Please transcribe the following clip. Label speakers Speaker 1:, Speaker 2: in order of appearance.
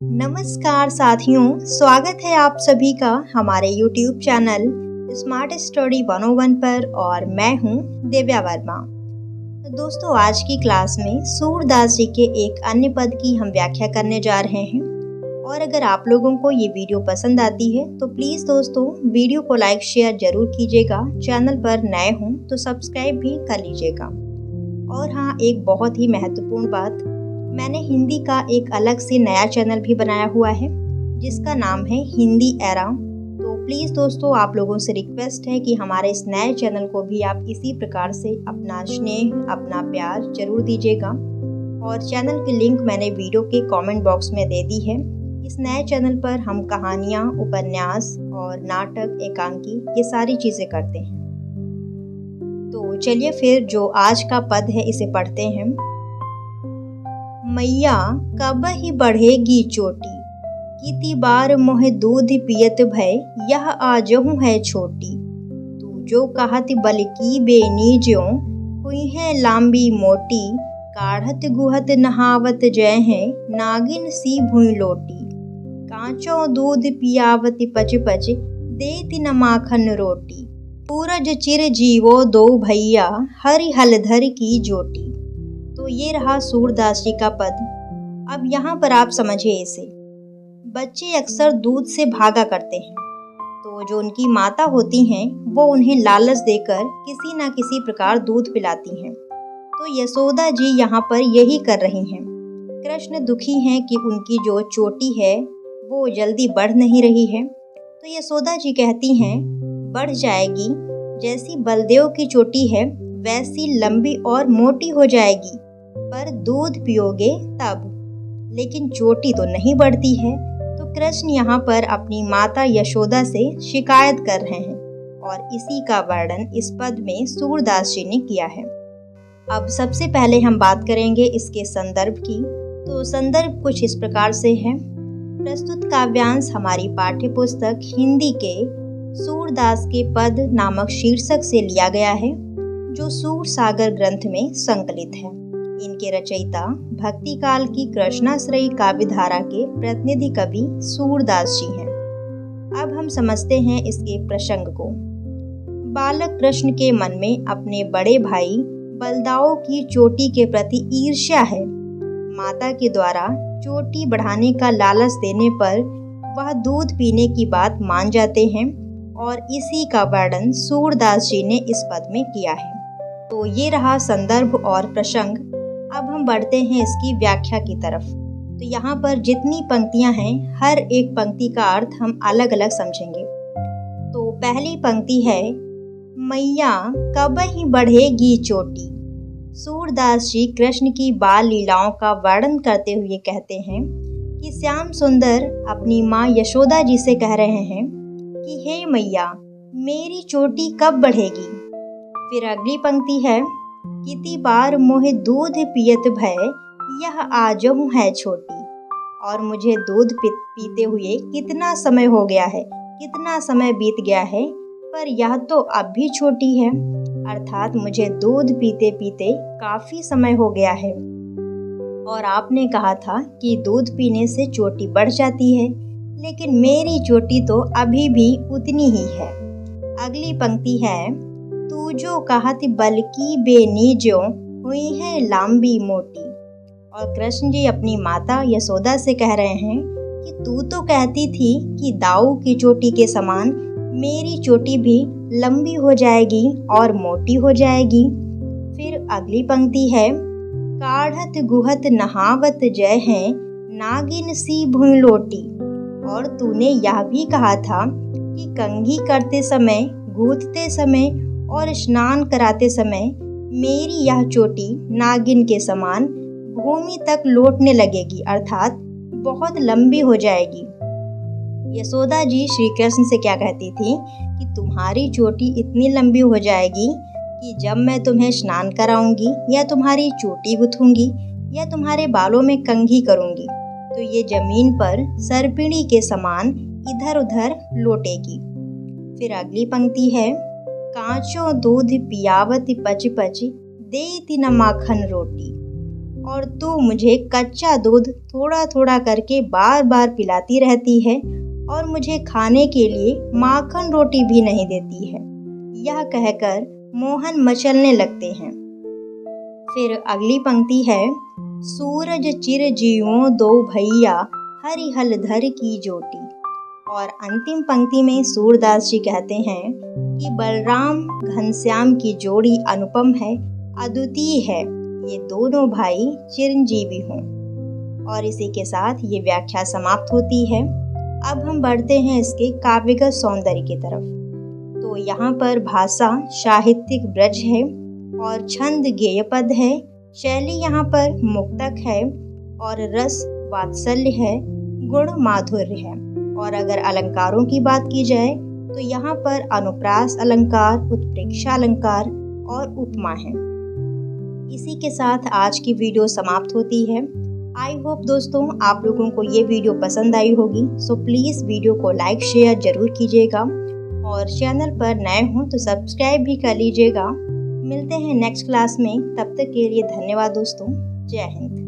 Speaker 1: नमस्कार साथियों, स्वागत है आप सभी का हमारे YouTube चैनल स्मार्ट स्टडी 101 पर और मैं हूं दिव्या वर्मा। तो दोस्तों, आज की क्लास में सूरदास जी के एक अन्य पद की हम व्याख्या करने जा रहे हैं। और अगर आप लोगों को ये वीडियो पसंद आती है तो प्लीज़ दोस्तों वीडियो को लाइक शेयर जरूर कीजिएगा। चैनल पर नए हों तो सब्सक्राइब भी कर लीजिएगा। और हाँ, एक बहुत ही महत्वपूर्ण बात, मैंने हिंदी का एक अलग से नया चैनल भी बनाया हुआ है जिसका नाम है हिंदी एरा। तो प्लीज़ दोस्तों, आप लोगों से रिक्वेस्ट है कि हमारे इस नए चैनल को भी आप इसी प्रकार से अपना स्नेह, अपना प्यार जरूर दीजिएगा। और चैनल की लिंक मैंने वीडियो के कमेंट बॉक्स में दे दी है। इस नए चैनल पर हम कहानियाँ, उपन्यास और नाटक, एकांकी, ये सारी चीज़ें करते हैं। तो चलिए फिर जो आज का पद है इसे पढ़ते हैं। मैया कब ही बढ़ेगी चोटी, कितनी बार मोहे दूध पियत भय, यह आजहू है छोटी। तू जो कहत बलकी बेनी ज्यों, हुई है लांबी मोटी, काढ़त गुहत नहावत जय है, नागिन सी भुई लोटी। कांचो दूध पियावत पच पच, देती न माखन रोटी। सूरज चिर जीवो दो भैया, हरि हलधर की जोटी। तो ये रहा सूरदास जी का पद। अब यहाँ पर आप समझिए इसे। बच्चे अक्सर दूध से भागा करते हैं, तो जो उनकी माता होती हैं वो उन्हें लालच देकर किसी न किसी प्रकार दूध पिलाती हैं। तो यशोदा जी यहाँ पर यही कर रही हैं। कृष्ण दुखी हैं कि उनकी जो चोटी है वो जल्दी बढ़ नहीं रही है। तो यशोदा जी कहती हैं, बढ़ जाएगी, जैसी बलदेव की चोटी है वैसी लंबी और मोटी हो जाएगी, पर दूध पियोगे तब। लेकिन चोटी तो नहीं बढ़ती है। तो कृष्ण यहाँ पर अपनी माता यशोदा से शिकायत कर रहे हैं और इसी का वर्णन इस पद में सूरदास जी ने किया है। अब सबसे पहले हम बात करेंगे इसके संदर्भ की। तो संदर्भ कुछ इस प्रकार से है। प्रस्तुत काव्यांश हमारी पाठ्य पुस्तक हिंदी के सूरदास के पद नामक शीर्षक से लिया गया है, जो सूर सागर ग्रंथ में संकलित है। इनके रचयिता भक्ति काल की कृष्णाश्रयी काव्य धारा के प्रतिनिधि कवि सूरदास जी हैं। अब हम समझते हैं इसके प्रसंग को। बालक कृष्ण के मन में अपने बड़े भाई बलदाऊ की चोटी के प्रति ईर्ष्या है। माता के द्वारा चोटी बढ़ाने का लालच देने पर वह दूध पीने की बात मान जाते हैं और इसी का वर्णन सूरदास जी ने इस पद में किया है। तो ये रहा संदर्भ और प्रसंग। अब हम बढ़ते हैं इसकी व्याख्या की तरफ। तो यहाँ पर जितनी पंक्तियाँ हैं, हर एक पंक्ति का अर्थ हम अलग अलग समझेंगे। तो पहली पंक्ति है, मैया कब ही बढ़ेगी चोटी। सूरदास जी कृष्ण की बाल लीलाओं का वर्णन करते हुए कहते हैं कि श्याम सुंदर अपनी माँ यशोदा जी से कह रहे हैं कि हे मैया, मेरी चोटी कब बढ़ेगी। फिर अगली पंक्ति है, कितनी बार मोहे दूध पियत भय, यह आजहू है छोटी। और मुझे दूध पीते हुए कितना समय हो गया है, कितना समय बीत गया है, पर यह तो अब भी छोटी है। अर्थात मुझे दूध पीते पीते काफी समय हो गया है। और आपने कहा था कि दूध पीने से चोटी बढ़ जाती है, लेकिन मेरी चोटी तो अभी भी उतनी ही है। अगली पंक्ति है, तू जो कहत बलकी बेनी ज्यों, हुई है लांबी मोटी। और कृष्ण जी अपनी माता यशोदा से कह रहे हैं कि तू तो कहती थी कि दाऊ की चोटी के समान मेरी चोटी भी लंबी हो जाएगी और मोटी हो जाएगी। फिर अगली पंक्ति है, काढ़त गुहत नहावत जय है, नागिन सी भुई लोटी। और तूने यह भी कहा था कि कंघी करते समय, गूंथते समय और स्नान कराते समय मेरी यह चोटी नागिन के समान भूमि तक लौटने लगेगी, अर्थात बहुत लंबी हो जाएगी। यशोदा जी श्री कृष्ण से क्या कहती थी कि तुम्हारी चोटी इतनी लंबी हो जाएगी कि जब मैं तुम्हें स्नान कराऊंगी या तुम्हारी चोटी गुथूंगी या तुम्हारे बालों में कंघी करूंगी तो ये जमीन पर सर्पिणी के समान इधर उधर लौटेगी। फिर अगली पंक्ति है, कांचो दूध पियावत पच पच, देती न माखन रोटी। और तू मुझे कच्चा दूध थोड़ा थोड़ा करके बार बार पिलाती रहती है और मुझे खाने के लिए माखन रोटी भी नहीं देती है। यह कहकर मोहन मचलने लगते हैं। फिर अगली पंक्ति है, सूरज चिर जियो दो भैया हरि हल धर की जोटी। और अंतिम पंक्ति में सूरदास जी कहते हैं कि बलराम घनश्याम की जोड़ी अनुपम है, अद्वितीय है, ये दोनों भाई चिरंजीवी हों। और इसी के साथ ये व्याख्या समाप्त होती है। अब हम बढ़ते हैं इसके काव्यगत सौंदर्य की तरफ। तो यहाँ पर भाषा साहित्यिक ब्रज है और छंद गेय पद है, शैली यहाँ पर मुक्तक है और रस वात्सल्य है, गुण माधुर्य है। और अगर अलंकारों की बात की जाए तो यहाँ पर अनुप्रास अलंकार, उत्प्रेक्षा अलंकार और उपमा है। इसी के साथ आज की वीडियो समाप्त होती है। आई होप दोस्तों आप लोगों को ये वीडियो पसंद आई होगी। सो प्लीज़ वीडियो को लाइक शेयर ज़रूर कीजिएगा और चैनल पर नए हों तो सब्सक्राइब भी कर लीजिएगा। मिलते हैं नेक्स्ट क्लास में, तब तक के लिए धन्यवाद दोस्तों। जय हिंद।